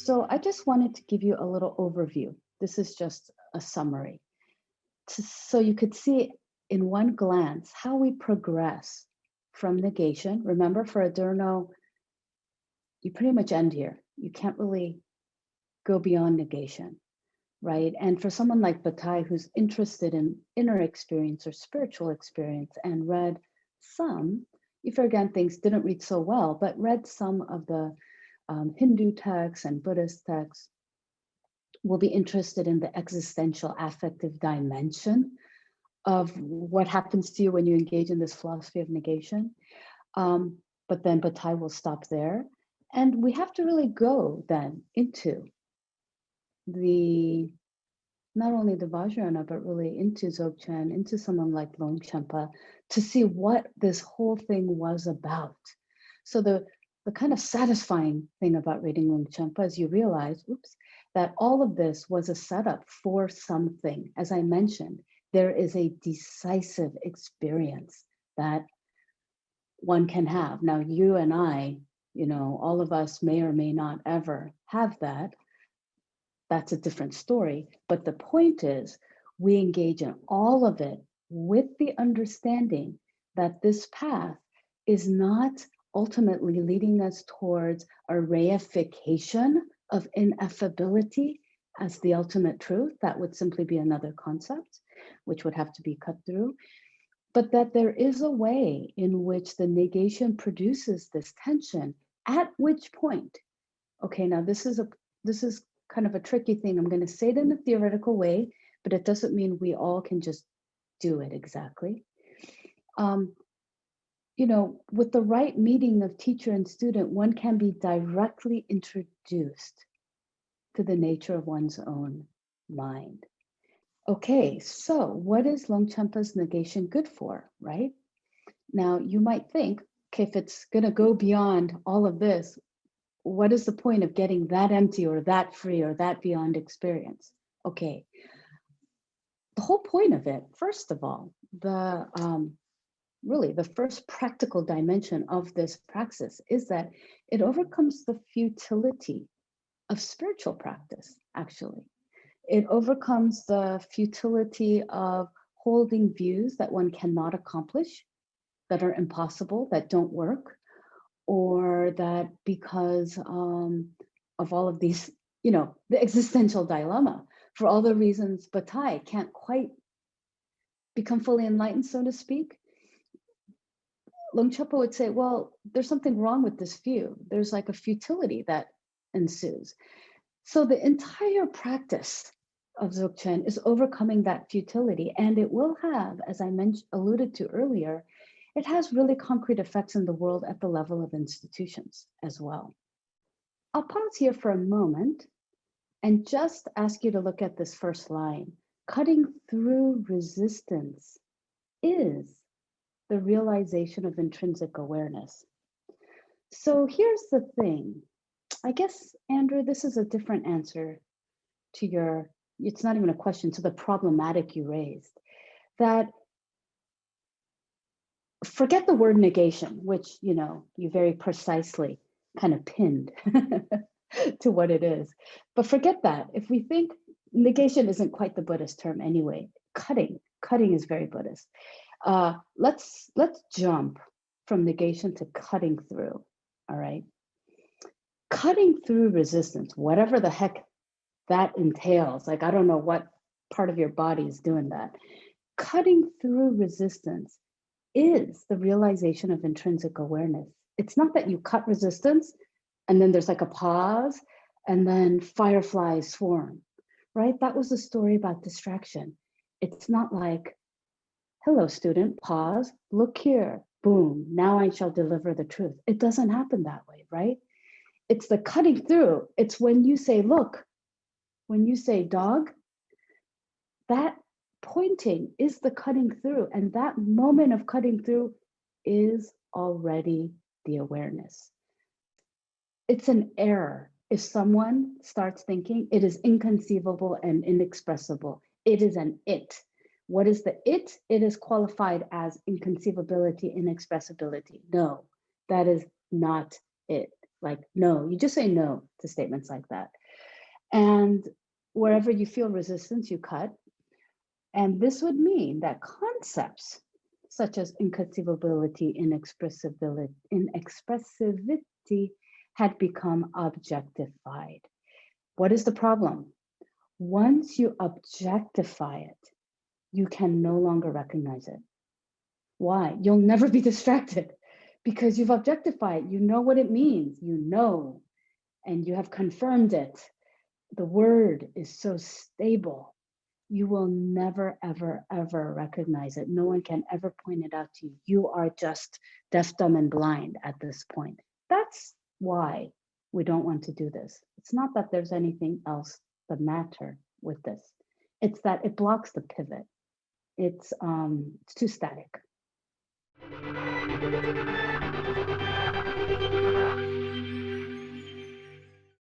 So I just wanted to give you a little overview. This is just a summary. So you could see in one glance how we progress from negation. Remember, for Adorno, you pretty much end here. You can't really go beyond negation, right? And for someone like Bataille, who's interested in inner experience or spiritual experience and read some, if again things didn't read so well, but read some of the Hindu texts and Buddhist texts, will be interested in the existential affective dimension of what happens to you when you engage in this philosophy of negation. But then Bataille will stop there. And we have to really go then into not only the Vajrayana, but really into Dzogchen, into someone like Longchenpa, to see what this whole thing was about. So the kind of satisfying thing about reading Longchenpa is you realize, that all of this was a setup for something. As I mentioned, there is a decisive experience that one can have. Now, you and I, all of us may or may not ever have that. That's a different story. But the point is, we engage in all of it with the understanding that this path is not ultimately leading us towards a reification of ineffability as the ultimate truth. That would simply be another concept, which would have to be cut through. But that there is a way in which the negation produces this tension, at which point, okay, now this is kind of a tricky thing. I'm going to say it in a theoretical way, but it doesn't mean we all can just do it exactly. With the right meeting of teacher and student, one can be directly introduced to the nature of one's own mind. Okay, so what is Longchenpa's negation good for, right? Now, you might think, okay, if it's going to go beyond all of this, what is the point of getting that empty or that free or that beyond experience? Okay, the whole point of it, first of all, really the first practical dimension of this praxis is that it overcomes the futility of spiritual practice, actually. It overcomes the futility of holding views that one cannot accomplish, that are impossible, that don't work, or that because of all of these, the existential dilemma, for all the reasons Bataille can't quite become fully enlightened, so to speak. Longchenpa would say, well, there's something wrong with this view. There's like a futility that ensues. So the entire practice of Dzogchen is overcoming that futility, and it will have, as I alluded to earlier, it has really concrete effects in the world at the level of institutions as well. I'll pause here for a moment and just ask you to look at this first line. Cutting through resistance is the realization of intrinsic awareness. So here's the thing. I guess, Andrew, this is a different answer to it's not even a question, to the problematic you raised. That forget the word negation, which, you very precisely kind of pinned to what it is. But forget that. If we think negation isn't quite the Buddhist term anyway, cutting is very Buddhist. Let's jump from negation to cutting through, all right? Cutting through resistance, whatever the heck that entails, like I don't know what part of your body is doing that. Cutting through resistance is the realization of intrinsic awareness. It's not that you cut resistance and then there's like a pause and then fireflies swarm, right? That was the story about distraction. It's not like, hello, student, pause, look here, boom, now I shall deliver the truth. It doesn't happen that way, right? It's the cutting through. It's when you say, look, when you say dog, that pointing is the cutting through. And that moment of cutting through is already the awareness. It's an error if someone starts thinking it is inconceivable and inexpressible. It is an it. What is the it? It is qualified as inconceivability, inexpressibility. No, that is not it, like no. You just say no to statements like that. And wherever you feel resistance, you cut. And this would mean that concepts such as inconceivability, inexpressivity had become objectified. What is the problem? Once you objectify it, you can no longer recognize it. Why? You'll never be distracted because you've objectified. You know what it means. You know, and you have confirmed it. The word is so stable. You will never, ever, ever recognize it. No one can ever point it out to you. You are just deaf, dumb, and blind at this point. That's why we don't want to do this. It's not that there's anything else the matter with this. It's that it blocks the pivot. It's too static.